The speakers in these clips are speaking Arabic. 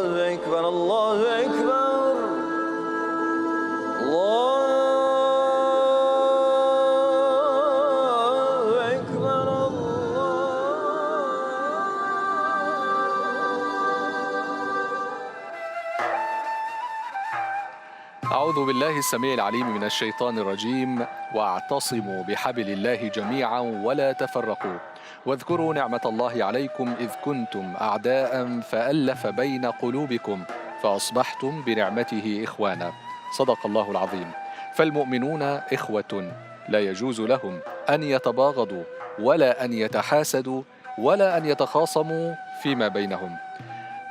الله أكبر الله أكبر الله أكبر أعوذ بالله السميع العليم من الشيطان الرجيم. واعتصموا بحبل الله جميعا ولا تفرقوا واذكروا نعمة الله عليكم إذ كنتم أعداء فألف بين قلوبكم فأصبحتم بنعمته إخوانا. صدق الله العظيم. فالمؤمنون إخوة لا يجوز لهم أن يتباغضوا ولا أن يتحاسدوا ولا أن يتخاصموا فيما بينهم.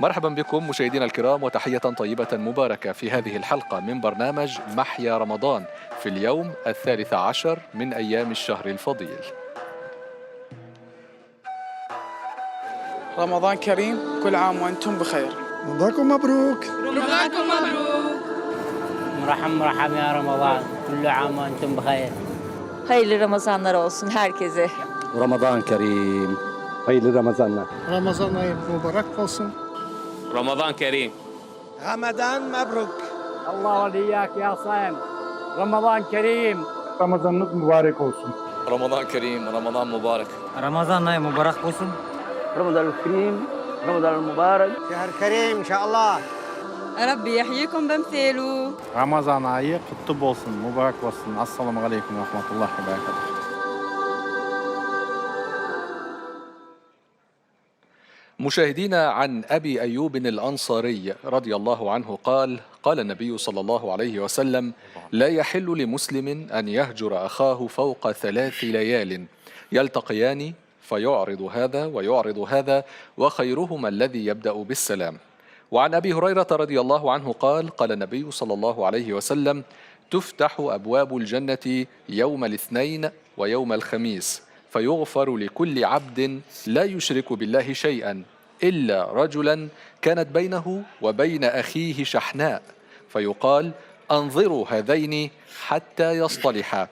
مرحبا بكم مشاهدينا الكرام وتحية طيبة مباركة في هذه الحلقة من برنامج محيا رمضان في اليوم 13 من أيام الشهر الفضيل. رمضان كريم، كل عام وأنتم بخير. رمضانكم مبروك. رمضانكم مبروك. مرحب يا رمضان، كل عام وأنتم بخير. Hayırlı Ramazanlar olsun herkese. Ramazan Kerim. Hayırlı Ramazanlar. Ramazan ayı mübarek olsun. رمضان كريم. رمضان مبروك. الله ولياك يا صايم. رمضان كريم. Ramazanınız mübarek olsun. رمضان كريم ورمضان مبارك. رمضان ayı mübarek olsun. Ramazan Kerim. Ramazan mübarek. شهر كريم إن شاء الله. ربي يحييكم بامثاله. Ramazan ayı kutlu olsun, mübarek olsun. Assalamu aleykum ve rahmetullahi ve berekatuhu. مشاهدينا، عن أبي أيوب الأنصاري رضي الله عنه قال النبي صلى الله عليه وسلم: لا يحل لمسلم أن يهجر أخاه فوق 3 ليال يلتقيان فيعرض هذا ويعرض هذا وخيرهما الذي يبدأ بالسلام. وعن أبي هريرة رضي الله عنه قال النبي صلى الله عليه وسلم: تفتح أبواب الجنة يوم الاثنين ويوم الخميس فيغفر لكل عبد لا يشرك بالله شيئا إلا رجلا كانت بينه وبين أخيه شحناء فيقال: أنظروا هذين حتى يصطلحا.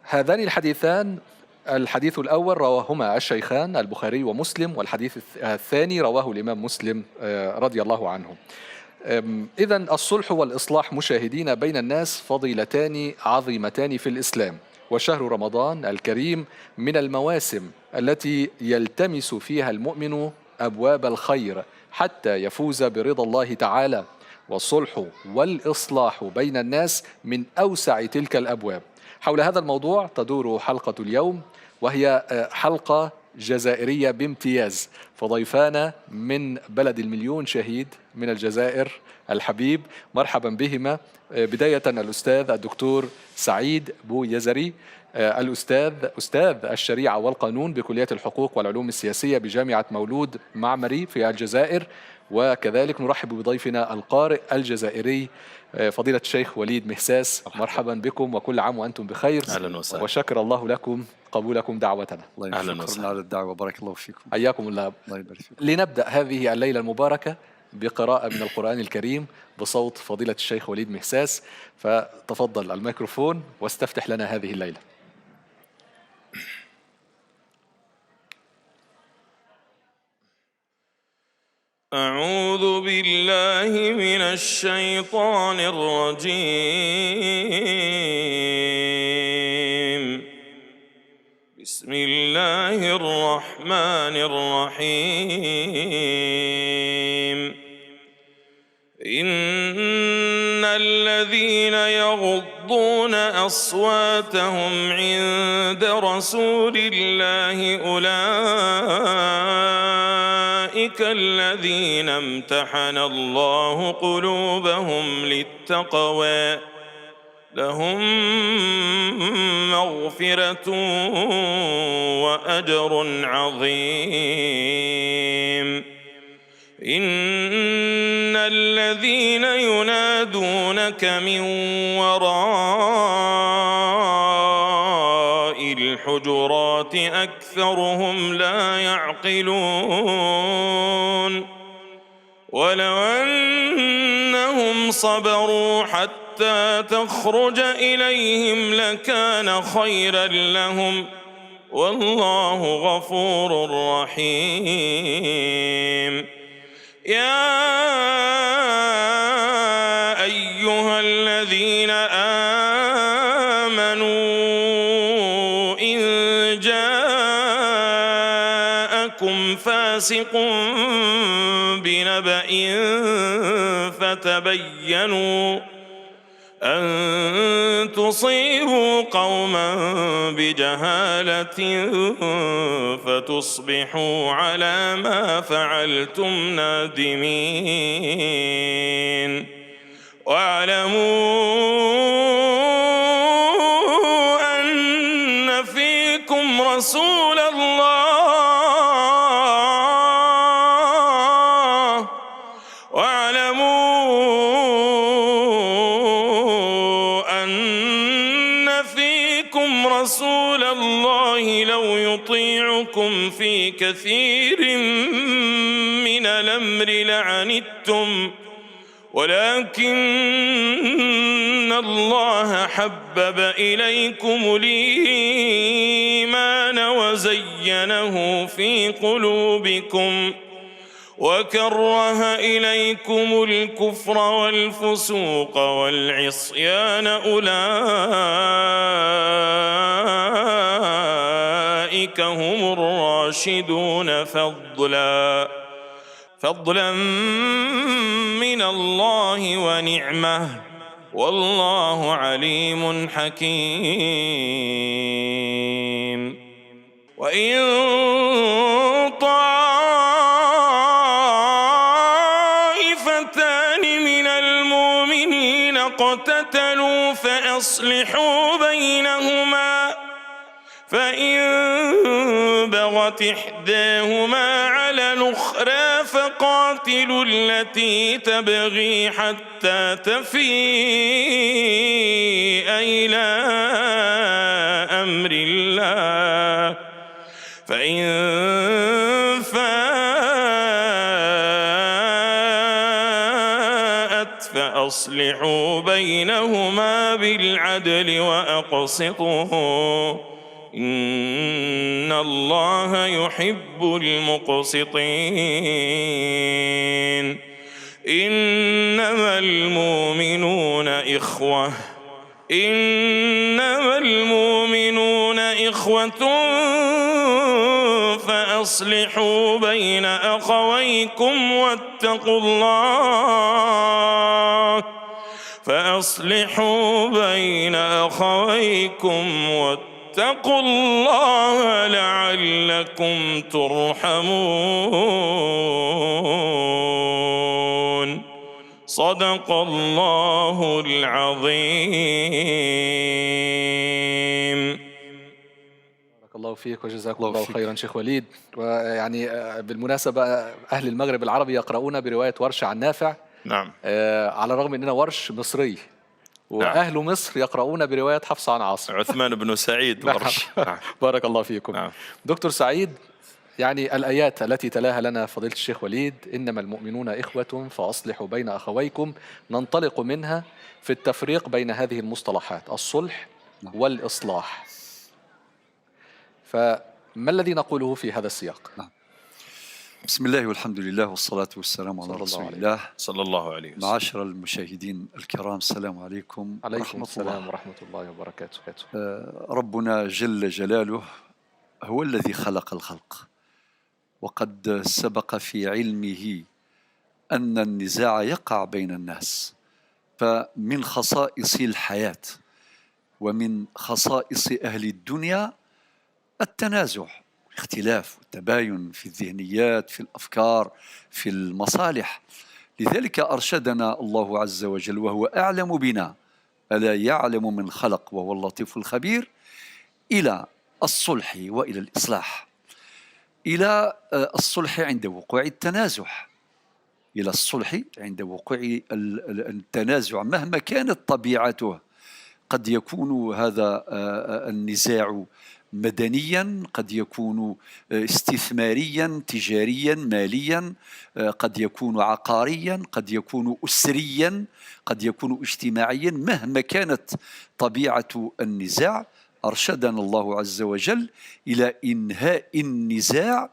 هذان الحديثان، الحديث الأول رواهما الشيخان البخاري ومسلم، والحديث الثاني رواه الإمام مسلم رضي الله عنه. إذن الصلح والإصلاح مشاهدين بين الناس فضيلتان عظيمتان في الإسلام، وشهر رمضان الكريم من المواسم التي يلتمس فيها المؤمن أبواب الخير حتى يفوز برضا الله تعالى. والصلح والإصلاح بين الناس من أوسع تلك الأبواب. حول هذا الموضوع تدور حلقة اليوم، وهي حلقة جزائرية بامتياز، فضيفانا من بلد المليون شهيد من الجزائر الحبيب. مرحبا بهما. بداية الأستاذ الدكتور سعيد بويزري، أستاذ الشريعة والقانون بكلية الحقوق والعلوم السياسية بجامعة مولود معمري في الجزائر، وكذلك نرحب بضيفنا القارئ الجزائري فضيلة الشيخ وليد مهساس. مرحبا بكم وكل عام وأنتم بخير. أهلا وسهلا. وشكر الله لكم قبولكم دعوتنا. أهلا وسهلا على الدعوة، بارك الله فيكم. حياكم الله. الله يبارك فيكم. لنبدأ هذه الليلة المباركة بقراءة من القرآن الكريم بصوت فضيلة الشيخ وليد مهساس، فتفضل الميكروفون واستفتح لنا هذه الليلة. أعوذ بالله من الشيطان الرجيم. بسم الله الرحمن الرحيم. إن الذين يغضون أصواتهم عند رسول الله أولئك الذين امتحن الله قلوبهم للتقوى لهم مغفرة وأجر عظيم. إن الذين ينادونك من وراء الحجرات أكثرهم لا يعقلون. ولو أنهم صبروا حتى تخرج إليهم لكان خيرا لهم والله غفور رحيم. يا أيها الذين آمنوا إن جاءكم فاسق بنبأ فتبينوا أن تصيبوا قوما بجهالة فتصبحوا على ما فعلتم نادمين واعلموا أن فيكم رسول الله رسول الله لو يطيعكم في كثير من الأمر لعنتم ولكن الله حبب إليكم الإيمان وزينه في قلوبكم وكره إليكم الكفر والفسوق والعصيان أولئك هم الراشدون فضلا من الله ونعمة والله عليم حكيم. وإن طائفتان من المؤمنين اقتتلوا فأصلحوا بينهما فإن بغت إحداهما على الأخرى فقاتلوا التي تبغي حتى تفيء إلى أمر الله فإن فاءت فأصلحوا بينهما بالعدل وأقسطوا إن الله يحب المقسطين. إنما المؤمنون إخوة فأصلحوا بين أخويكم واتقوا الله لعلكم ترحمون. صدق الله العظيم. بارك الله فيك وجزاكم الله خيرا شيخ وليد. ويعني بالمناسبة أهل المغرب العربي يقرؤون برواية ورش عن نافع. نعم. على الرغم أننا ورش مصري وأهل مصر يقرؤون برواية حفص عن عاصم. عثمان بن سعيد ورش. بارك الله فيكم. دكتور سعيد، يعني الآيات التي تلاها لنا فضيلة الشيخ وليد إنما المؤمنون إخوة فأصلحوا بين أخويكم، ننطلق منها في التفريق بين هذه المصطلحات الصلح والإصلاح، فما الذي نقوله في هذا السياق؟ بسم الله والحمد لله والصلاة والسلام على رسول الله صلى الله عليه وسلم. معاشر المشاهدين الكرام، السلام عليكم ورحمة الله ورحمة الله وبركاته. ربنا جل جلاله هو الذي خلق الخلق، وقد سبق في علمه أن النزاع يقع بين الناس، فمن خصائص الحياة ومن خصائص أهل الدنيا التنازع، الاختلاف والتباين في الذهنيات، في الأفكار، في المصالح. لذلك أرشدنا الله عز وجل وهو أعلم بنا، ألا يعلم من خلق وهو اللطيف الخبير، إلى الصلح وإلى الإصلاح، إلى الصلح عند وقوع التنازع، إلى الصلح عند وقوع التنازع مهما كانت طبيعته. قد يكون هذا النزاع مدنيا، قد يكون استثماريا تجاريا ماليا، قد يكون عقاريا، قد يكون أسريا، قد يكون اجتماعيا. مهما كانت طبيعة النزاع أرشدنا الله عز وجل إلى إنهاء النزاع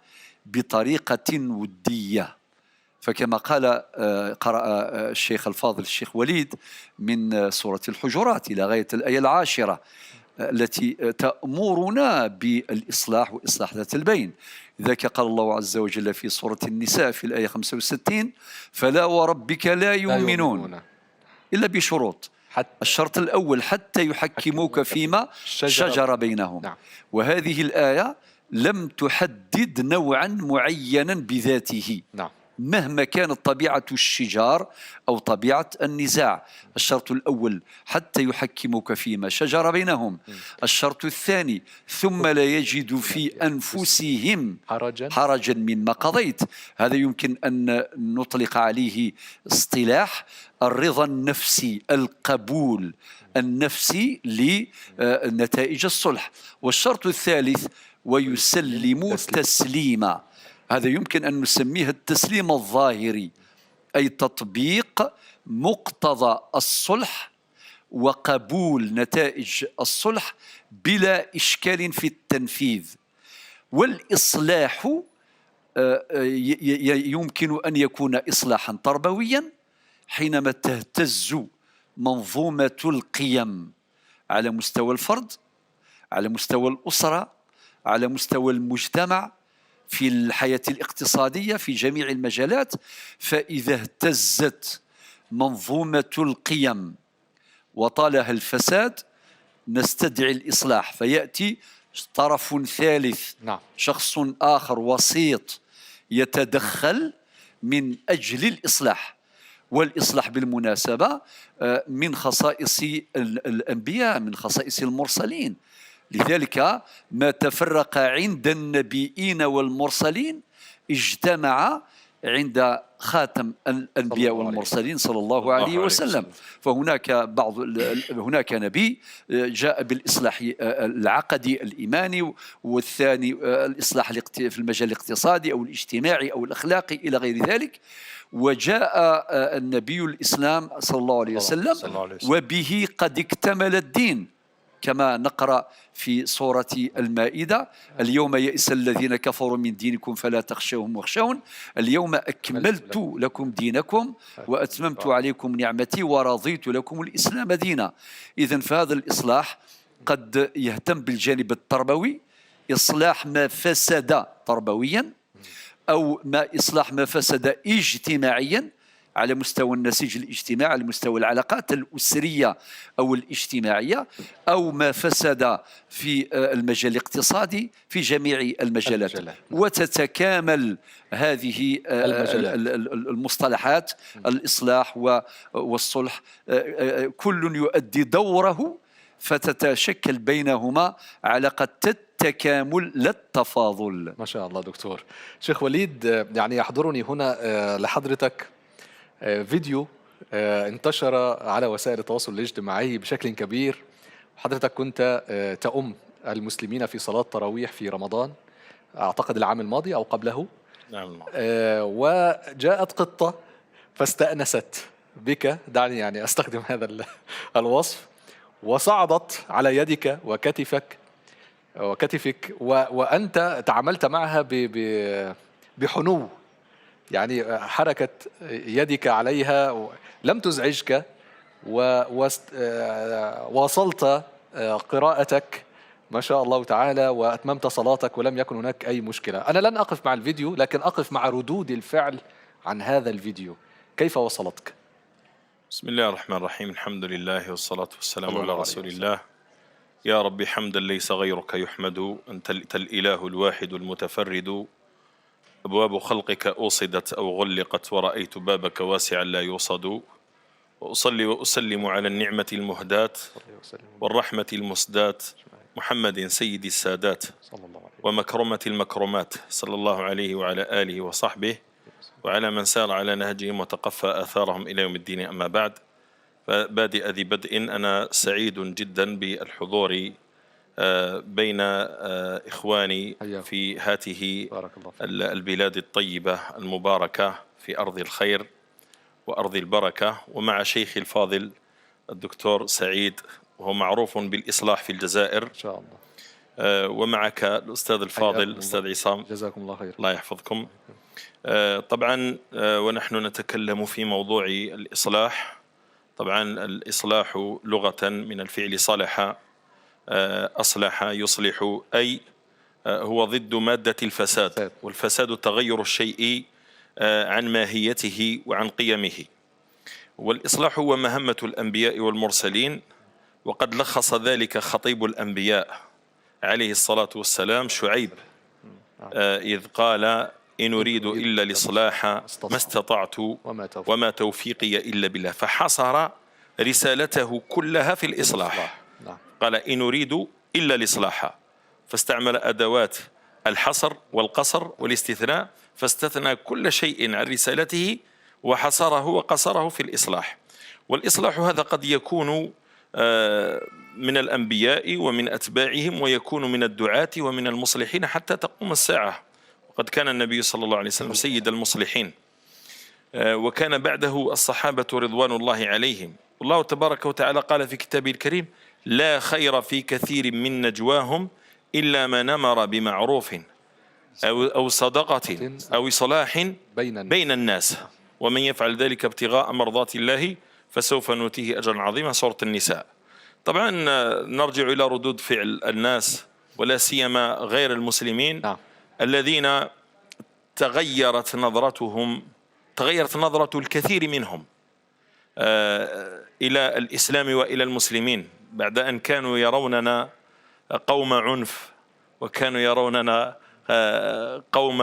بطريقة ودية. فكما قال قرأ الشيخ الفاضل الشيخ وليد من سورة الحجرات إلى غاية الآية 10 التي تأمرنا بالإصلاح وإصلاح ذات البين. لذلك قال الله عز وجل في سورة النساء في الآية 65: فلا وربك لا يؤمنون إلا بشروط. الشرط الأول حتى يحكموك فيما شجر بينهم. وهذه الآية لم تحدد نوعا معينا بذاته مهما كانت طبيعة الشجار أو طبيعة النزاع. الشرط الأول حتى يحكموك فيما شجر بينهم. الشرط الثاني ثم لا يجدوا في أنفسهم حرجا مما قضيت. هذا يمكن أن نطلق عليه اصطلاح الرضا النفسي، القبول النفسي لنتائج الصلح. والشرط الثالث ويسلموا تسليما. هذا يمكن أن نسميه التسليم الظاهري، أي تطبيق مقتضى الصلح وقبول نتائج الصلح بلا إشكال في التنفيذ. والإصلاح يمكن أن يكون إصلاحا تربويا حينما تهتز منظومة القيم على مستوى الفرد، على مستوى الأسرة، على مستوى المجتمع، في الحياة الاقتصادية، في جميع المجالات. فإذا اهتزت منظومة القيم وطالها الفساد نستدعي الإصلاح، فيأتي طرف ثالث، شخص آخر وسيط يتدخل من أجل الإصلاح. والإصلاح بالمناسبة من خصائص الأنبياء، من خصائص المرسلين. لذلك ما تفرق عند النبيين والمرسلين اجتمع عند خاتم الأنبياء والمرسلين صلى الله عليه وسلم. فهناك هناك نبي جاء بالإصلاح العقدي الإيماني، والثاني الإصلاح في المجال الاقتصادي أو الاجتماعي أو الأخلاقي إلى غير ذلك. وجاء النبي الإسلام صلى الله عليه وسلم وبه قد اكتمل الدين، كما نقرأ في سورة المائدة: اليوم يئس الذين كفروا من دينكم فلا تخشوهم واخشون اليوم أكملت لكم دينكم وأتممت عليكم نعمتي ورضيت لكم الإسلام دينا. إذن فهذا الإصلاح قد يهتم بالجانب التربوي، إصلاح ما فسد تربويا، أو إصلاح ما فسد اجتماعيا على مستوى النسيج الاجتماعي، على مستوى العلاقات الأسرية أو الاجتماعية، أو ما فسد في المجال الاقتصادي، في جميع المجالات. وتتكامل هذه المصطلحات، الإصلاح والصلح، كل يؤدي دوره، فتتشكل بينهما علاقة التكامل لا التفاضل. ما شاء الله دكتور. شيخ وليد، يعني يحضرني هنا لحضرتك فيديو انتشر على وسائل التواصل الاجتماعي بشكل كبير. حضرتك كنت تؤم المسلمين في صلاة تراويح في رمضان، أعتقد العام الماضي أو قبله. نعم. وجاءت قطة فاستأنست بك، دعني يعني أستخدم هذا الوصف، وصعدت على يدك وكتفك وأنت تعاملت معها بحنو، يعني حركة يدك عليها لم تزعجك، وواصلت قراءتك ما شاء الله تعالى، وأتممت صلاتك ولم يكن هناك أي مشكلة. أنا لن أقف مع الفيديو، لكن أقف مع ردود الفعل عن هذا الفيديو. كيف وصلتك؟ بسم الله الرحمن الرحيم، الحمد لله والصلاة والسلام على رسول الله. يا ربي حمدا ليس غيرك يحمد، أنت الإله الواحد المتفرد. أبواب خلقك أوصدت أو غلقت، ورأيت بابك واسعا لا يوصد. وأصلي وأسلم على النعمة المهداة والرحمة المسداة، محمد سيد السادات ومكرمة المكرمات، صلى الله عليه وعلى آله وصحبه وعلى من سار على نهجهم وتقفى آثارهم إلى يوم الدين. أما بعد، فبادئ ذي بدء، أنا سعيد جدا بالحضور بين إخواني في هذه البلاد الطيبة المباركة، في أرض الخير وأرض البركة، ومع شيخي الفاضل الدكتور سعيد، وهو معروف بالإصلاح في الجزائر إن شاء الله، ومعك الأستاذ الفاضل الأستاذ عصام، جزاكم الله خير، الله يحفظكم. طبعا ونحن نتكلم في موضوع الإصلاح. طبعا الإصلاح لغة من الفعل صلح، أصلح يصلح، أي هو ضد مادة الفساد، والفساد تغير الشيء عن ماهيته وعن قيمه. والإصلاح هو مهمة الأنبياء والمرسلين، وقد لخص ذلك خطيب الأنبياء عليه الصلاة والسلام شعيب إذ قال: إن أريد إلا الإصلاح ما استطعت وما توفيقي إلا بالله. فحصر رسالته كلها في الإصلاح. قال: إن أريد إلا الإصلاح، فاستعمل أدوات الحصر والقصر والاستثناء، فاستثنى كل شيء عن رسالته وحصره وقصره في الإصلاح. والإصلاح هذا قد يكون من الأنبياء ومن أتباعهم، ويكون من الدعاة ومن المصلحين حتى تقوم الساعة. وقد كان النبي صلى الله عليه وسلم سيد المصلحين، وكان بعده الصحابة رضوان الله عليهم. والله تبارك وتعالى قال في كتابه الكريم: لا خير في كثير من نجواهم إلا من أمر بمعروف أو صدقة أو إصلاح بين الناس، ومن يفعل ذلك ابتغاء مرضات الله فسوف نؤتيه أجرا عظيما. سورة النساء. طبعا نرجع إلى ردود فعل الناس، ولا سيما غير المسلمين الذين تغيرت نظرة الكثير منهم إلى الإسلام وإلى المسلمين، بعد أن كانوا يروننا قوم عنف، وكانوا يروننا قوم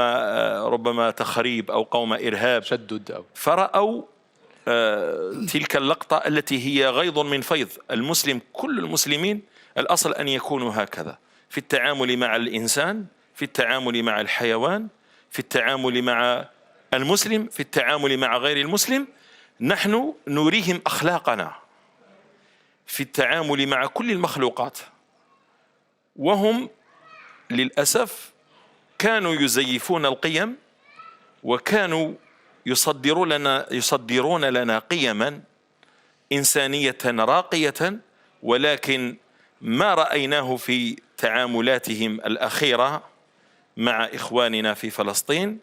ربما تخريب أو قوم إرهاب شدد، فرأوا تلك اللقطة التي هي غيض من فيض. المسلم، كل المسلمين الأصل أن يكونوا هكذا في التعامل مع الإنسان، في التعامل مع الحيوان، في التعامل مع المسلم، في التعامل مع غير المسلم. نحن نريهم أخلاقنا في التعامل مع كل المخلوقات، وهم للأسف كانوا يزيفون القيم، وكانوا يصدرون لنا قيما إنسانية راقية، ولكن ما رأيناه في تعاملاتهم الأخيرة مع إخواننا في فلسطين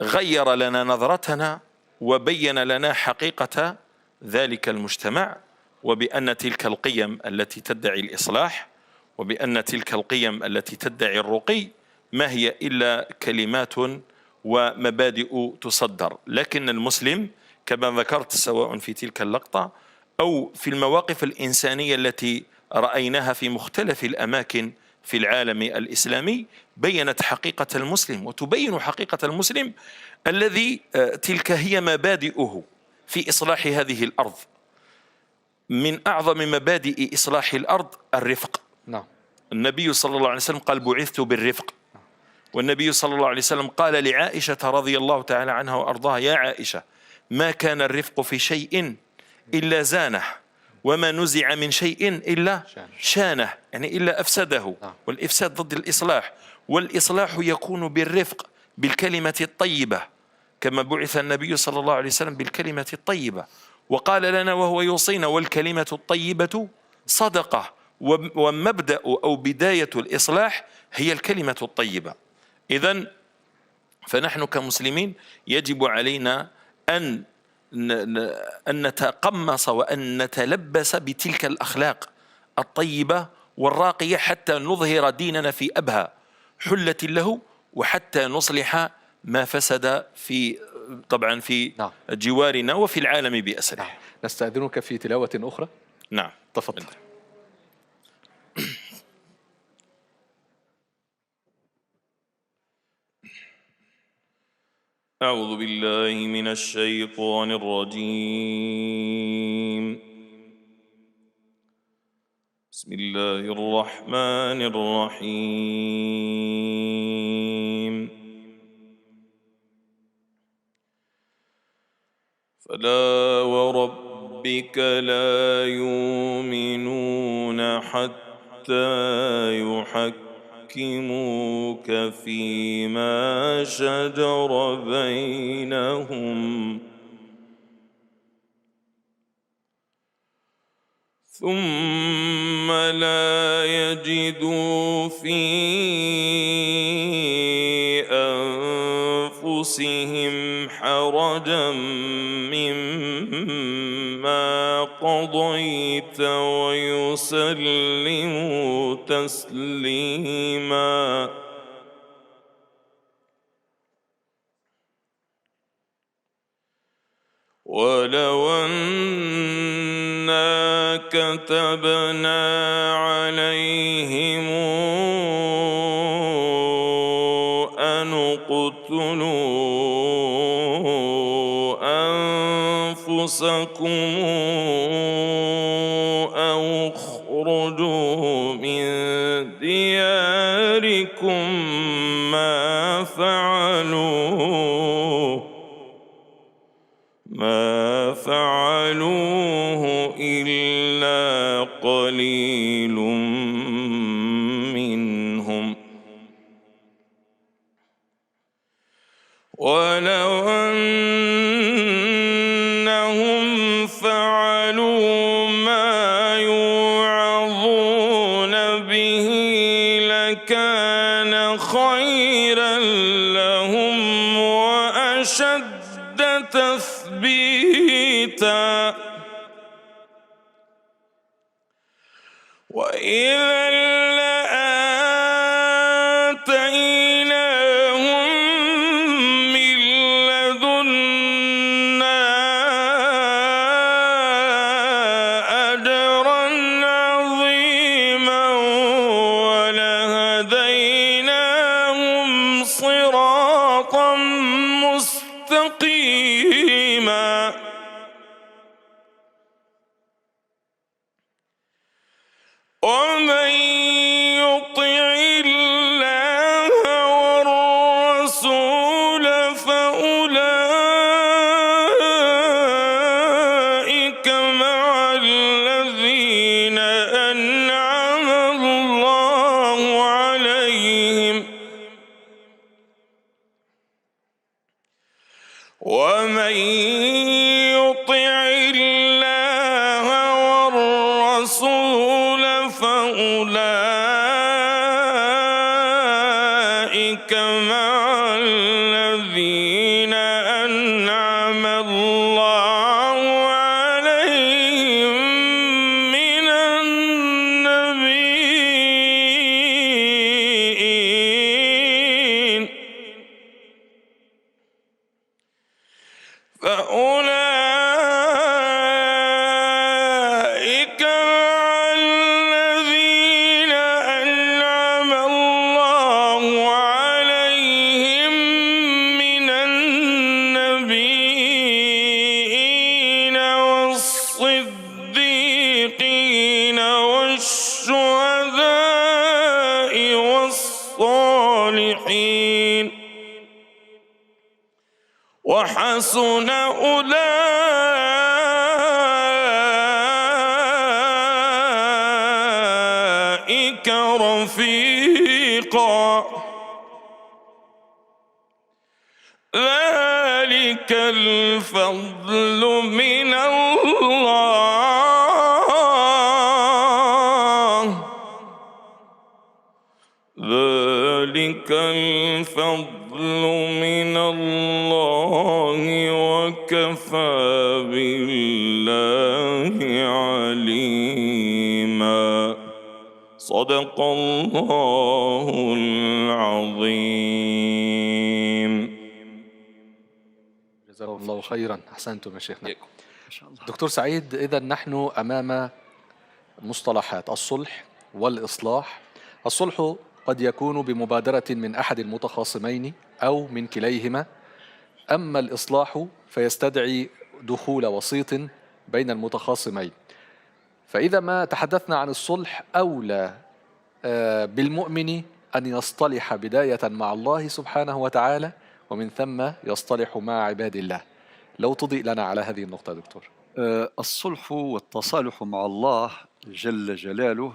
غير لنا نظرتنا، وبين لنا حقيقة ذلك المجتمع، وبأن تلك القيم التي تدعي الإصلاح، وبأن تلك القيم التي تدعي الرقي ما هي إلا كلمات ومبادئ تصدر. لكن المسلم كما ذكرت، سواء في تلك اللقطة أو في المواقف الإنسانية التي رأيناها في مختلف الأماكن في العالم الإسلامي، بينت حقيقة المسلم، وتبين حقيقة المسلم الذي تلك هي مبادئه في إصلاح هذه الأرض. من أعظم مبادئ إصلاح الأرض الرفق. النبي صلى الله عليه وسلم قال: بعثت بالرفق. والنبي صلى الله عليه وسلم قال لعائشة رضي الله تعالى عنها وأرضاها: يا عائشة، ما كان الرفق في شيء إلا زانه، وما نزع من شيء إلا شانه، يعني إلا أفسده. والإفساد ضد الإصلاح، والإصلاح يكون بالرفق، بالكلمة الطيبة، كما بعث النبي صلى الله عليه وسلم بالكلمة الطيبة، وقال لنا وهو يوصينا: والكلمة الطيبة صدقة. ومبدأ أو بداية الإصلاح هي الكلمة الطيبة. إذن فنحن كمسلمين يجب علينا أن نتقمص وأن نتلبس بتلك الأخلاق الطيبة والراقية، حتى نظهر ديننا في أبهى حلة له، وحتى نصلح ما فسد طبعا في جوارنا وفي العالم بأسره. نستأذنك في تلاوة أخرى. نعم، تفضل. أعوذ بالله من الشيطان الرجيم. بسم الله الرحمن الرحيم. فلا وربك لا يؤمنون حتى يحكموك فيما شجر بينهم ثم لا يجدوا في أنفسهم حرجا مما قضيت ويسلموا تسليما. ولو أنا كتبنا عليهم أن اقتلوا أنفسكم أو اخرجوا من دياركم ما فعلوه إلا قليل منهم. ولو أنهم فعلوا ما يوعظون به لكان خيرا لهم وأشد تثبيتا، وإذا لآتيناهم من لدنا أجرا عظيما ولهديناهم صراطا مستقيما. ومن يطع الله والرسول فأولئك مع الذين أنعم الله عليهم ومن يطع الله والرسول فأولئك مع الذين أنعم الله عليهم من النبيين فأولئك مع الذين أنعم الله عليهم من النبيين والصديقين والشهداء والصالحين وحسن أولئك رفيقا. ذلك الفضل من الله، ذلك الفضل من الله وكفى بالله عليما. صدق الله العظيم. جزاكم الله خيرا. أحسنتم يا شيخنا. دكتور سعيد، إذا نحن أمام مصطلحات الصلح والإصلاح. الصلح قد يكون بمبادرة من أحد المتخاصمين أو من كليهما، أما الإصلاح فيستدعي دخول وسيط بين المتخاصمين. فإذا ما تحدثنا عن الصلح، أولى بالمؤمن أن يصطلح بداية مع الله سبحانه وتعالى، ومن ثم يصطلح مع عباد الله. لو تضيء لنا على هذه النقطة دكتور. الصلح والتصالح مع الله جل جلاله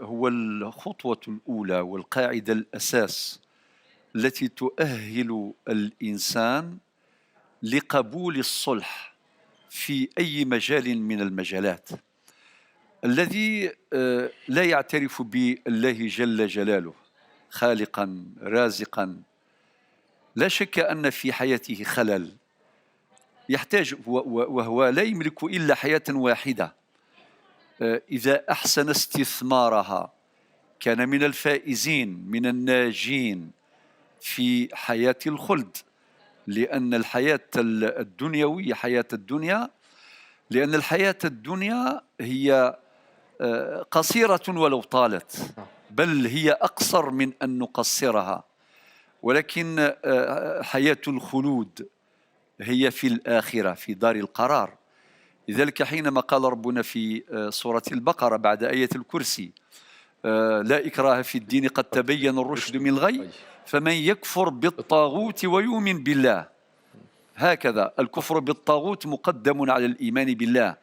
هو الخطوة الأولى والقاعدة الأساس التي تؤهل الإنسان لقبول الصلح في أي مجال من المجالات. الذي لا يعترف بالله جل جلاله خالقا رازقا لا شك أن في حياته خلل يحتاج، وهو لا يملك إلا حياة واحدة. إذا أحسن استثمارها كان من الفائزين، من الناجين في حياة الخلد. لأن الحياة الدنيوية حياة الدنيا، لأن الحياة الدنيا هي قصيرة ولو طالت، بل هي أقصر من أن نقصرها. ولكن حياة الخلود هي في الآخرة، في دار القرار. لذلك حينما قال ربنا في سورة البقرة بعد آية الكرسي: لا إكراه في الدين قد تبين الرشد من الغي فمن يكفر بالطاغوت ويؤمن بالله. هكذا الكفر بالطاغوت مقدم على الإيمان بالله.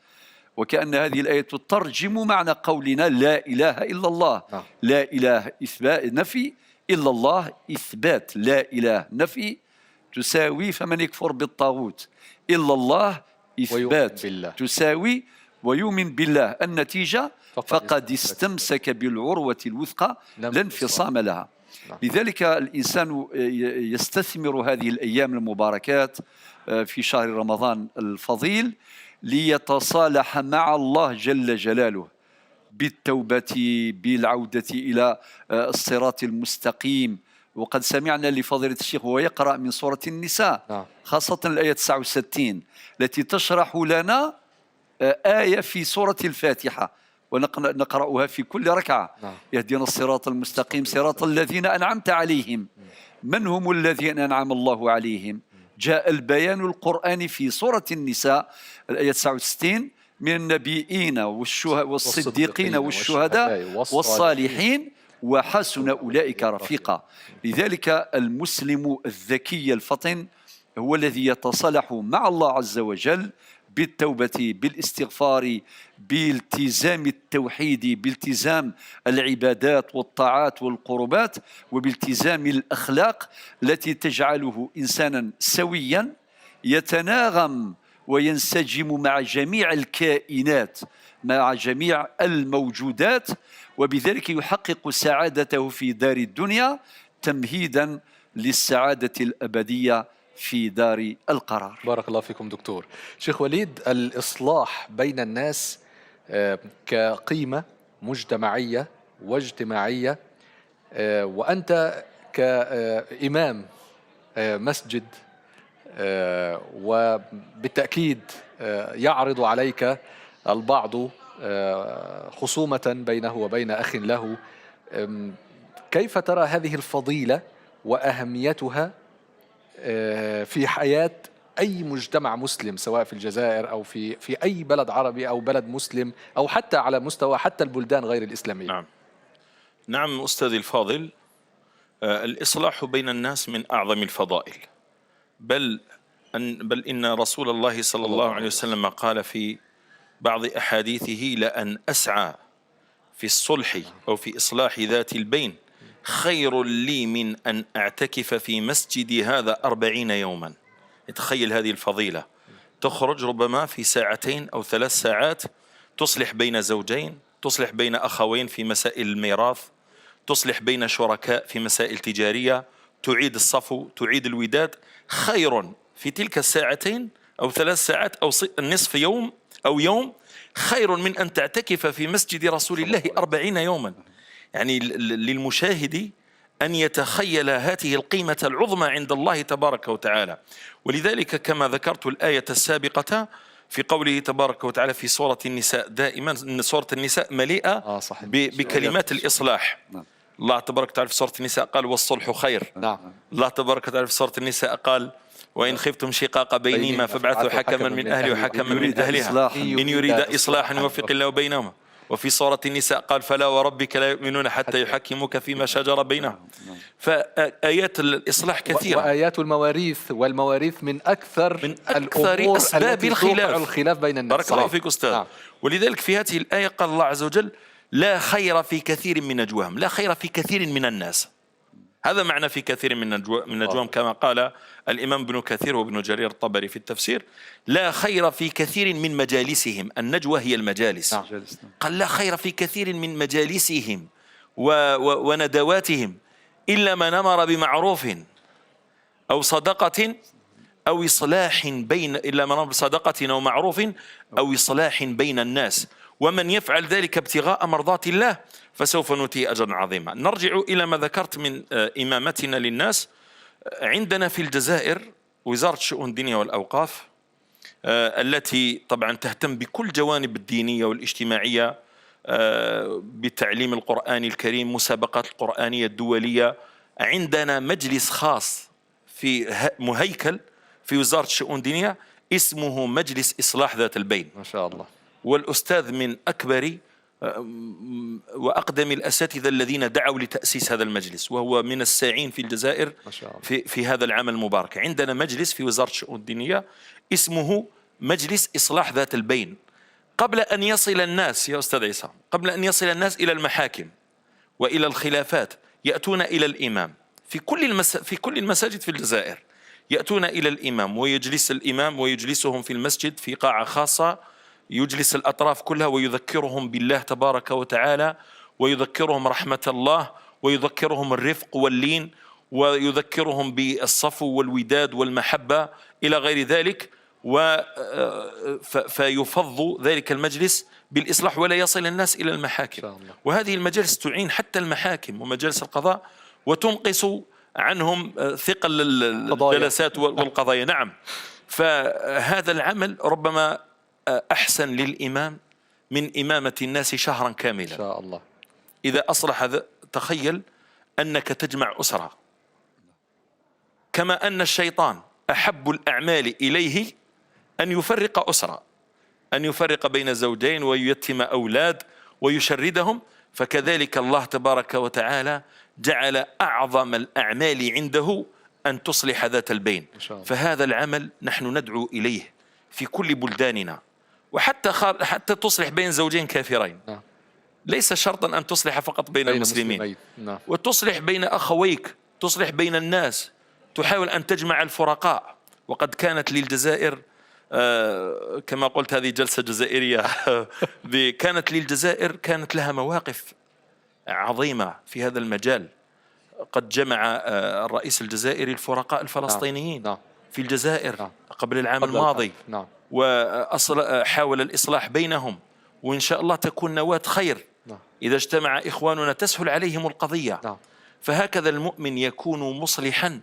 وكأن هذه الآية تترجم معنى قولنا لا إله إلا الله. لا إله إثبات نفي، إلا الله إثبات. لا إله نفي تساوي فمن يكفر بالطاغوت، إلا الله إثبات تساوي ويؤمن بالله. النتيجة فقد استمسك بالعروة الوثقى لا انفصام لها. لذلك الإنسان يستثمر هذه الأيام المباركات في شهر رمضان الفضيل ليتصالح مع الله جل جلاله بالتوبة، بالعودة إلى الصراط المستقيم. وقد سمعنا لفضيلة الشيخ وهو يقرأ من سورة النساء خاصة الآية 69 التي تشرح لنا آية في سورة الفاتحة ونقرأها في كل ركعة: يهدينا الصراط المستقيم صراط الذين أنعمت عليهم. من هم الذين أنعم الله عليهم؟ جاء البيان القرآني في سورة النساء الآية 69 من النبيين والصديقين والشهداء والصالحين وحسن أولئك رفيقا. لذلك المسلم الذكي الفطن هو الذي يتصالح مع الله عز وجل بالتوبة، بالاستغفار، بالتزام التوحيد، بالتزام العبادات والطاعات والقربات، وبالتزام الأخلاق التي تجعله إنسانا سويا يتناغم وينسجم مع جميع الكائنات، مع جميع الموجودات، وبذلك يحقق سعادته في دار الدنيا تمهيدا للسعادة الأبدية في دار القرار. بارك الله فيكم دكتور. شيخ وليد، الإصلاح بين الناس كقيمة مجتمعية واجتماعية، وأنت كإمام مسجد وبالتأكيد يعرض عليك البعض خصومة بينه وبين أخ له، كيف ترى هذه الفضيلة وأهميتها في حياة أي مجتمع مسلم، سواء في الجزائر أو في أي بلد عربي أو بلد مسلم، أو حتى على مستوى حتى البلدان غير الإسلامية؟ نعم أستاذي الفاضل، الإصلاح بين الناس من أعظم الفضائل، بل إن رسول الله صلى الله عليه وسلم قال في بعض أحاديثه: لأن أسعى في الصلح أو في إصلاح ذات البين خير لي من أن أعتكف في مسجدي هذا 40 يوما. تخيل هذه الفضيلة، تخرج ربما في 2 أو 3 ساعات تصلح بين زوجين، تصلح بين أخوين في مسائل الميراث، تصلح بين شركاء في مسائل تجارية، تعيد الصفو، تعيد الوداد. خير في تلك 2 أو 3 ساعات أو نصف يوم أو يوم، خير من أن تعتكف في مسجد رسول الله 40 يوما. يعني للمشاهد أن يتخيل هذه القيمة العظمى عند الله تبارك وتعالى. ولذلك كما ذكرت الآية السابقة في قوله تبارك وتعالى في سورة النساء، دائما أن سورة النساء مليئة بكلمات الإصلاح. الله تبارك وتعالى في سورة النساء قال: والصلح خير. الله تبارك وتعالى في سورة النساء قال: وإن خفتم شقاق بينهما فابعثوا حكما من أهله وحكما من أهلها إن يريد إصلاحا يوفق الله بينهما. وفي سورة النساء قال: فلا وربك لا يؤمنون حتى يحكموك فيما شجر بينهم. فآيات الإصلاح كثيرة، وآيات المواريث، والمواريث من أكثر أسباب الخلاف بين الناس. بارك الله فيك أستاذ. ولذلك في هذه الآية قال الله عز وجل: لا خير في كثير من نجواهم، لا خير في كثير من الناس. هذا معنى في كثير من نجواهم، كما قال الإمام ابن كثير وابن جرير الطبري في التفسير: لا خير في كثير من مجالسهم. النجوى هي المجالس. قال: لا خير في كثير من مجالسهم وندواتهم إلا من أمر بمعروف أو صدقة أو إصلاح بين إلا من أمر بصدقة أو معروف أو إصلاح بين الناس، ومن يفعل ذلك ابتغاء مرضات الله فسوف نؤتيه أجرا عظيما. نرجع إلى ما ذكرت من إمامتنا للناس. عندنا في الجزائر وزارة شؤون الدينية والأوقاف التي طبعا تهتم بكل جوانب الدينية والاجتماعية، بتعليم القرآن الكريم، مسابقات القرآنية الدولية. عندنا مجلس خاص في مهيكل في وزارة الشؤون الدينية اسمه مجلس إصلاح ذات البين، ما شاء الله. والأستاذ من أكبر وأقدم الأساتذة الذين دعوا لتأسيس هذا المجلس، وهو من الساعين في الجزائر ما شاء الله. في هذا العمل المبارك. عندنا مجلس في وزارة الشؤون الدينية اسمه مجلس إصلاح ذات البين. قبل أن يصل الناس يا أستاذ عصام، قبل أن يصل الناس إلى المحاكم وإلى الخلافات، يأتون إلى الإمام في كل المساجد في الجزائر. يأتون إلى الإمام ويجلس الإمام ويجلسهم في المسجد في قاعة خاصة، يجلس الأطراف كلها ويذكرهم بالله تبارك وتعالى، ويذكرهم رحمة الله، ويذكرهم الرفق واللين، ويذكرهم بالصفو والوداد والمحبة إلى غير ذلك. فيفض ذلك المجلس بالإصلاح ولا يصل الناس إلى المحاكم. وهذه المجالس تعين حتى المحاكم ومجالس القضاء وتنقص عنهم ثقل الجلسات والقضايا. نعم. فهذا العمل ربما أحسن للإمام من إمامة الناس شهرا كاملا. إن شاء الله. إذا أصلح هذا، تخيل أنك تجمع أسرة، كما أن الشيطان أحب الأعمال إليه أن يفرق أسرة، أن يفرق بين زوجين ويتم أولاد ويشردهم، فكذلك الله تبارك وتعالى جعل أعظم الأعمال عنده أن تصلح ذات البين. فهذا العمل نحن ندعو إليه في كل بلداننا، وحتى تصلح بين زوجين كافرين. ليس شرطا أن تصلح فقط بين المسلمين. وتصلح بين أخويك، تصلح بين الناس، تحاول أن تجمع الفرقاء. وقد كانت للجزائر كما قلت هذه جلسة جزائرية كانت للجزائر كانت لها مواقف عظيمة في هذا المجال. قد جمع الرئيس الجزائري الفرقاء الفلسطينيين في الجزائر قبل العام الماضي، وحاول الإصلاح بينهم، وإن شاء الله تكون نواة خير. إذا اجتمع إخواننا تسهل عليهم القضية. فهكذا المؤمن يكون مصلحا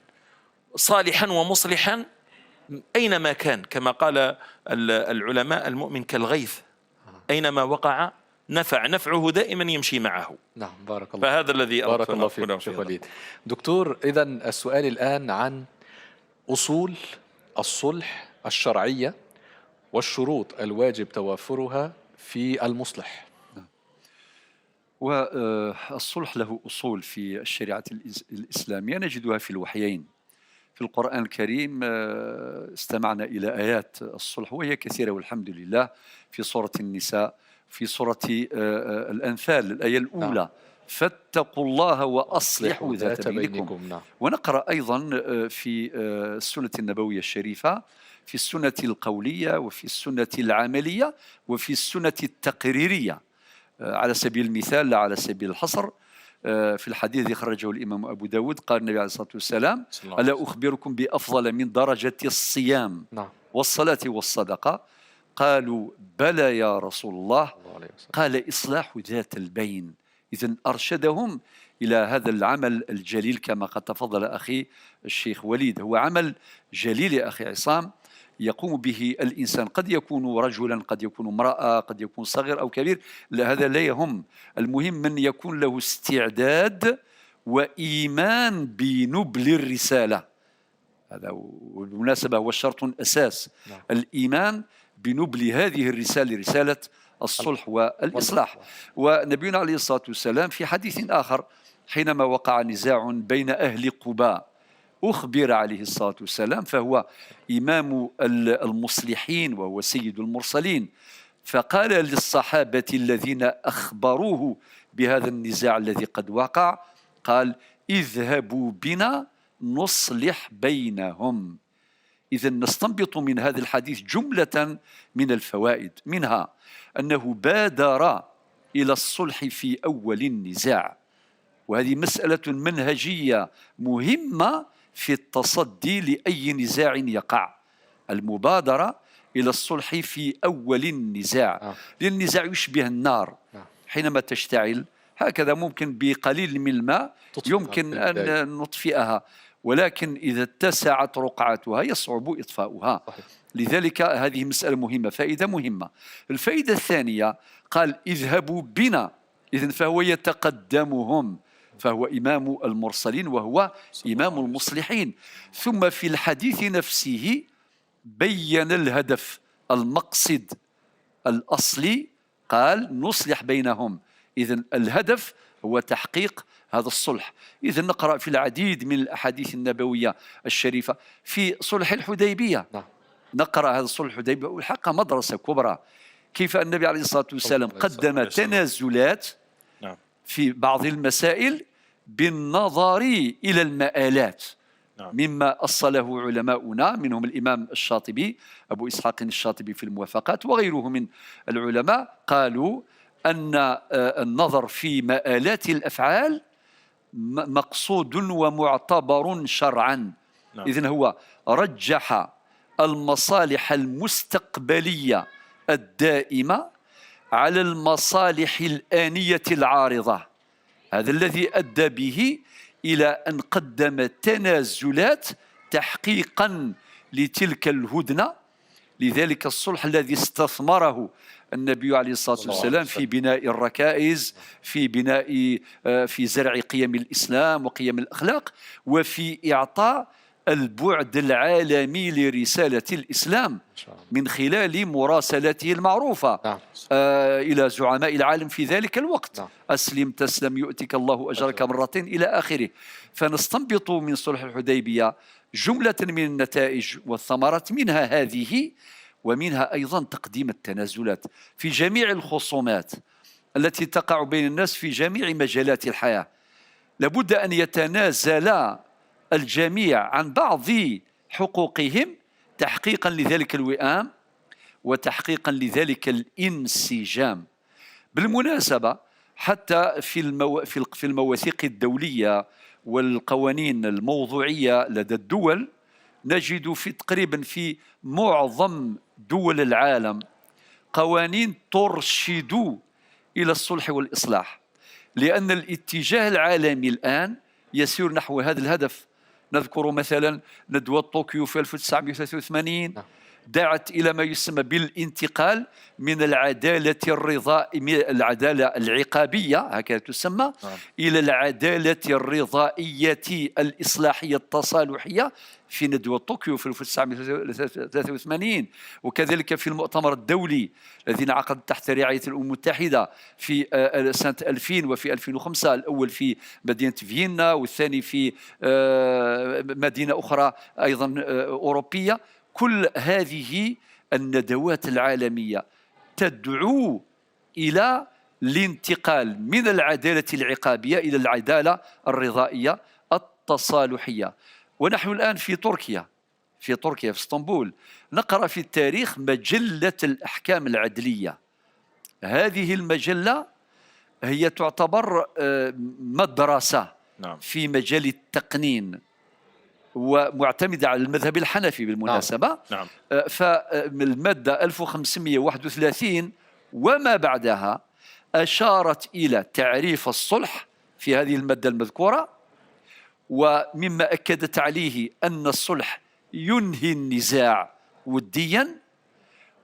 صالحا ومصلحا أينما كان، كما قال العلماء: المؤمن كالغيث أينما وقع نفعه دائما يمشي معه. نعم. بارك الله. فهذا الذي بارك الله فيك شيخ وليد. دكتور، إذن السؤال الآن عن أصول الصلح الشرعية والشروط الواجب توافرها في المصلح. والصلح له أصول في الشريعة الإسلامية نجدها في الوحيين. في القرآن الكريم استمعنا إلى آيات الصلح وهي كثيرة والحمد لله، في سورة النساء، في سورة الأنفال الآية الأولى: فاتقوا الله وأصلحوا ذات بينكم. ونقرأ أيضا في السنة النبوية الشريفة، في السنة القولية وفي السنة العملية وفي السنة التقريرية. على سبيل المثال لا على سبيل الحصر، في الحديث الذي خرجه الإمام أبو داود قال النبي عليه الصلاة والسلام: ألا أخبركم بأفضل من درجة الصيام والصلاة والصدقة؟ قالوا: بلى يا رسول الله. قال: إصلاح ذات البين. إذن أرشدهم إلى هذا العمل الجليل كما قد تفضل أخي الشيخ وليد. هو عمل جليل يا أخي عصام، يقوم به الإنسان، قد يكون رجلا، قد يكون امرأة، قد يكون صغير أو كبير، هذا لا يهم. المهم من يكون له استعداد وإيمان بنبل الرسالة. هذا بالمناسبة هو شرط أساس، الإيمان بنبل هذه الرسالة، رسالة الصلح والإصلاح. ونبينا عليه الصلاة والسلام في حديث آخر حينما وقع نزاع بين أهل قباء أخبر عليه الصلاة والسلام، فهو إمام المصلحين وهو سيد المرسلين، فقال للصحابة الذين أخبروه بهذا النزاع الذي قد وقع، قال: اذهبوا بنا نصلح بينهم. إذن نستنبط من هذا الحديث جملة من الفوائد، منها أنه بادر إلى الصلح في أول النزاع، وهذه مسألة منهجية مهمة في التصدي لأي نزاع يقع، المبادرة إلى الصلح في أول النزاع، لأن النزاع يشبه النار حينما تشتعل هكذا ممكن بقليل من الماء يمكن أن نطفئها، ولكن إذا اتسعت رقعتها يصعب إطفاؤها. لذلك هذه مسألة مهمة، فائدة مهمة. الفائدة الثانية قال اذهبوا بنا، إذن فهو يتقدمهم، فهو إمام المرسلين وهو إمام المصلحين. ثم في الحديث نفسه بين الهدف المقصد الأصلي، قال نصلح بينهم، إذن الهدف هو تحقيق هذا الصلح. إذن نقرأ في العديد من الأحاديث النبوية الشريفة في صلح الحديبية، نقرأ هذا الصلح الحديبية والحق مدرسة كبرى، كيف النبي عليه الصلاة والسلام قدم تنازلات في بعض المسائل بالنظر إلى المآلات، مما أصله علماؤنا منهم الإمام الشاطبي أبو إسحاق الشاطبي في الموافقات وغيره من العلماء، قالوا أن النظر في مآلات الأفعال مقصود ومعتبر شرعا. إذن هو رجح المصالح المستقبلية الدائمة على المصالح الآنية العارضة، هذا الذي أدى به إلى أن قدم تنازلات تحقيقا لتلك الهدنة. لذلك الصلح الذي استثمره النبي عليه الصلاة والسلام في بناء الركائز، في بناء في زرع قيم الإسلام وقيم الأخلاق، وفي إعطاء البعد العالمي لرسالة الإسلام من خلال مراسلته المعروفة إلى زعماء العالم في ذلك الوقت، أسلم تسلم يؤتك الله أجرك مرتين إلى آخره. فنستنبط من صلح الحديبية جملة من النتائج والثمرات، منها هذه، ومنها أيضا تقديم التنازلات في جميع الخصومات التي تقع بين الناس في جميع مجالات الحياة. لابد أن يتنازل الجميع عن بعض حقوقهم تحقيقا لذلك الوئام وتحقيقا لذلك الانسجام. بالمناسبة حتى في المواثيق الدولية والقوانين الموضوعية لدى الدول نجد تقريبا في معظم دول العالم قوانين ترشد إلى الصلح والإصلاح، لأن الاتجاه العالمي الآن يسير نحو هذا الهدف. نذكر مثلا ندوة طوكيو في 1983 دعت إلى ما يسمى بالانتقال من العدالة العدالة العقابية هكذا تسمى إلى العدالة الرضائية الإصلاحية التصالحية في ندوة طوكيو في 1983، وكذلك في المؤتمر الدولي الذي انعقد تحت رعاية الأمم المتحدة في سنة 2000 وفي 2005، الأول في مدينة فيينا والثاني في مدينة أخرى أيضا أوروبية. كل هذه الندوات العالمية تدعو إلى الانتقال من العدالة العقابية إلى العدالة الرضائية التصالحية. ونحن الآن في تركيا في اسطنبول نقرأ في التاريخ مجلة الأحكام العدلية. هذه المجلة هي تعتبر مدرسة في مجال التقنين ومعتمدة على المذهب الحنفي بالمناسبة. فالمادة 1531 وما بعدها أشارت إلى تعريف الصلح في هذه المادة المذكورة، ومما أكدت عليه أن الصلح ينهي النزاع وديا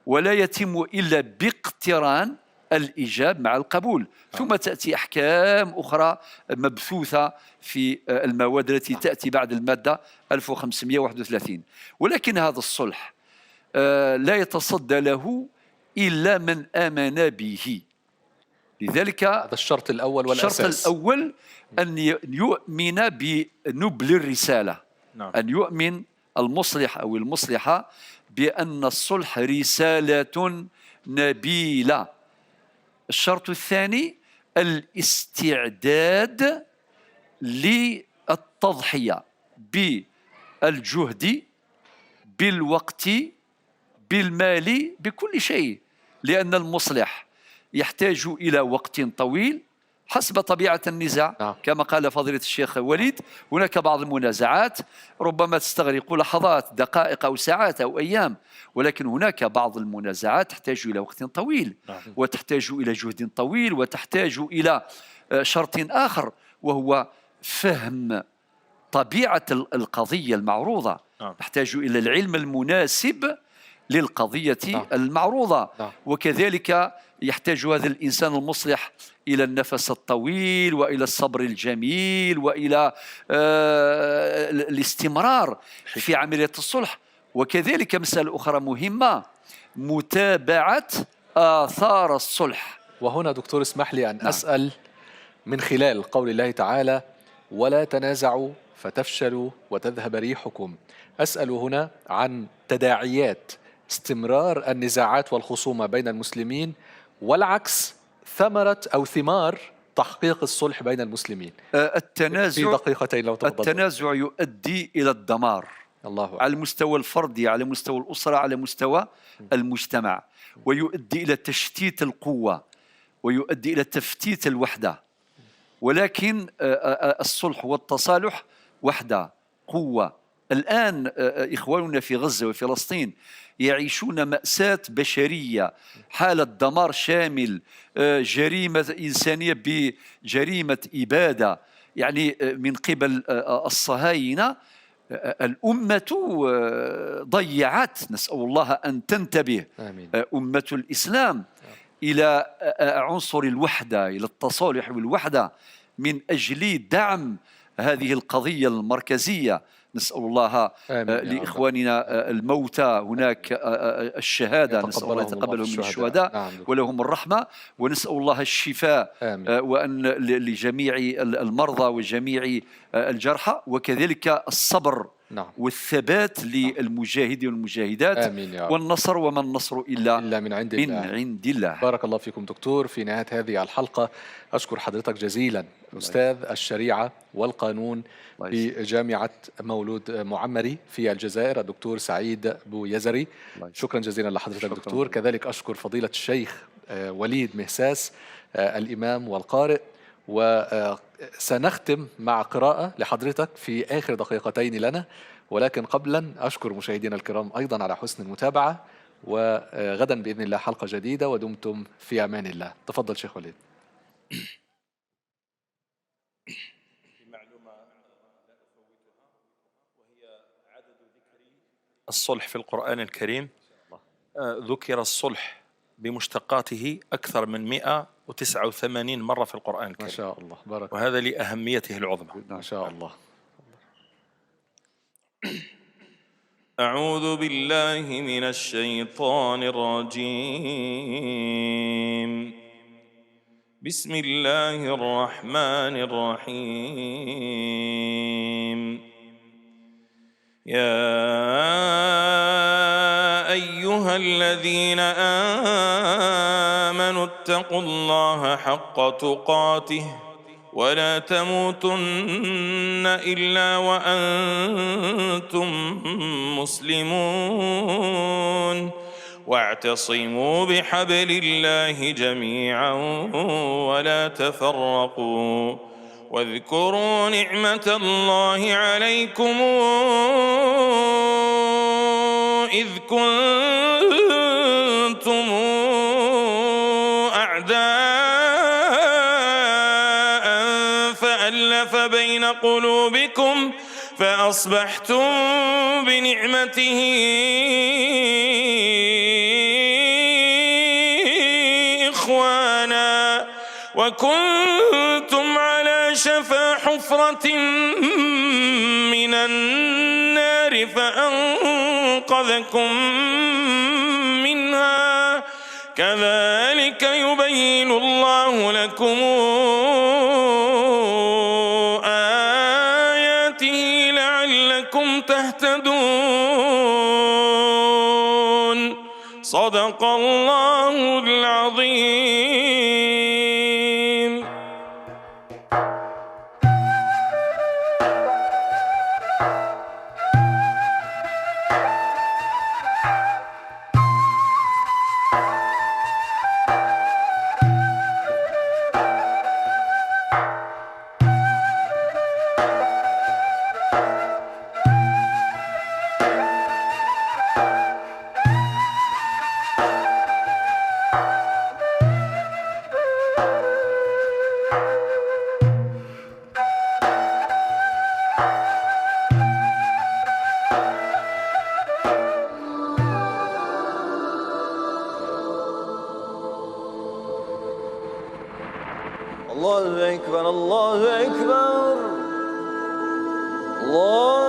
ولا يتم إلا باقتران الإيجاب مع القبول. ثم تأتي أحكام أخرى مبثوثة في المواد التي تأتي بعد المادة 1531. ولكن هذا الصلح لا يتصدى له إلا من آمن به. لذلك هذا الشرط الأول والأساس. الشرط الأول أن يؤمن بنبل الرسالة، أن يؤمن المصلح أو المصلحة بأن الصلح رسالة نبيلة. الشرط الثاني الاستعداد للتضحية بالجهد بالوقت بالمال بكل شيء، لأن المصلح يحتاج إلى وقت طويل حسب طبيعة النزاع. نعم. كما قال فضيلة الشيخ وليد، هناك بعض المنازعات ربما تستغرق لحظات، دقائق أو ساعات أو أيام، ولكن هناك بعض المنازعات تحتاج إلى وقت طويل، وتحتاج إلى جهد طويل، وتحتاج إلى شرط آخر، وهو فهم طبيعة القضية المعروضة. نحتاج إلى العلم المناسب للقضية المعروضة. وكذلك يحتاج هذا الإنسان المصلح إلى النفس الطويل، وإلى الصبر الجميل، وإلى الاستمرار في عملية الصلح. وكذلك مسألة أخرى مهمة، متابعة آثار الصلح. وهنا دكتور اسمح لي أن أسأل من خلال قول الله تعالى: ولا تنازعوا فتفشلوا وتذهب ريحكم. أسأل هنا عن تداعيات استمرار النزاعات والخصومة بين المسلمين، والعكس، ثمرة أو ثمار تحقيق الصلح بين المسلمين. التنازع في دقيقتين لو تفضل. التنازع يؤدي إلى الدمار الله على المستوى الفردي، على مستوى الأسرة، على مستوى المجتمع، ويؤدي إلى تشتيت القوة، ويؤدي إلى تفتيت الوحدة. ولكن الصلح والتصالح وحدة، قوة. الآن إخواننا في غزة وفلسطين يعيشون مأساة بشرية، حالة دمار شامل، جريمة إنسانية بجريمة إبادة يعني من قبل الصهاينة. الأمة ضيعت، نسأل الله أن تنتبه. آمين. أمة الإسلام إلى عنصر الوحدة، إلى التصالح والوحدة، من أجل دعم هذه القضية المركزية. نسأل الله لإخواننا الموتى هناك الشهادة، نسأل الله يتقبلهم من الشهداء ولهم الرحمة، ونسأل الله الشفاء، وأن لجميع المرضى وجميع الجرحى، وكذلك الصبر والثبات للمجاهدين والمجاهدات، والنصر، وما النصر إلا من عند الله. بارك الله فيكم دكتور. في نهاية هذه الحلقة أشكر حضرتك جزيلا، أستاذ الشريعة والقانون بجامعة مولود معمري في الجزائر، الدكتور سعيد بويزري. شكرا جزيلا لحضرتك دكتور. كذلك أشكر فضيلة الشيخ وليد مهساس الإمام والقارئ. وسنختم مع قراءة لحضرتك في آخر دقيقتين لنا، ولكن قبلا أشكر مشاهدينا الكرام أيضا على حسن المتابعة، وغدا بإذن الله حلقة جديدة، ودمتم في أمان الله. تفضل شيخ وليد. الصلح في القرآن الكريم ذكر الصلح بمشتقاته أكثر من 189 مرة في القرآن الكريم. ما شاء الله، بارك. وهذا لأهميته العظمى. ما شاء الله. أعوذ بالله من الشيطان الرجيم. بسم الله الرحمن الرحيم. يا أيها الذين آمنوا اتقوا الله حق تقاته ولا تموتن إلا وأنتم مسلمون، واعتصموا بحبل الله جميعا ولا تفرقوا، واذكروا نعمة الله عليكم إذ كنتم أعداء فألف بين قلوبكم فأصبحتم بنعمته إخوانا، وكنتم على شفا حفرة من النار فأنقذكم منها، كذلك يبين الله لكم آياته لعلكم تهتدون. صدق الله العظيم. الله أكبر الله أكبر الله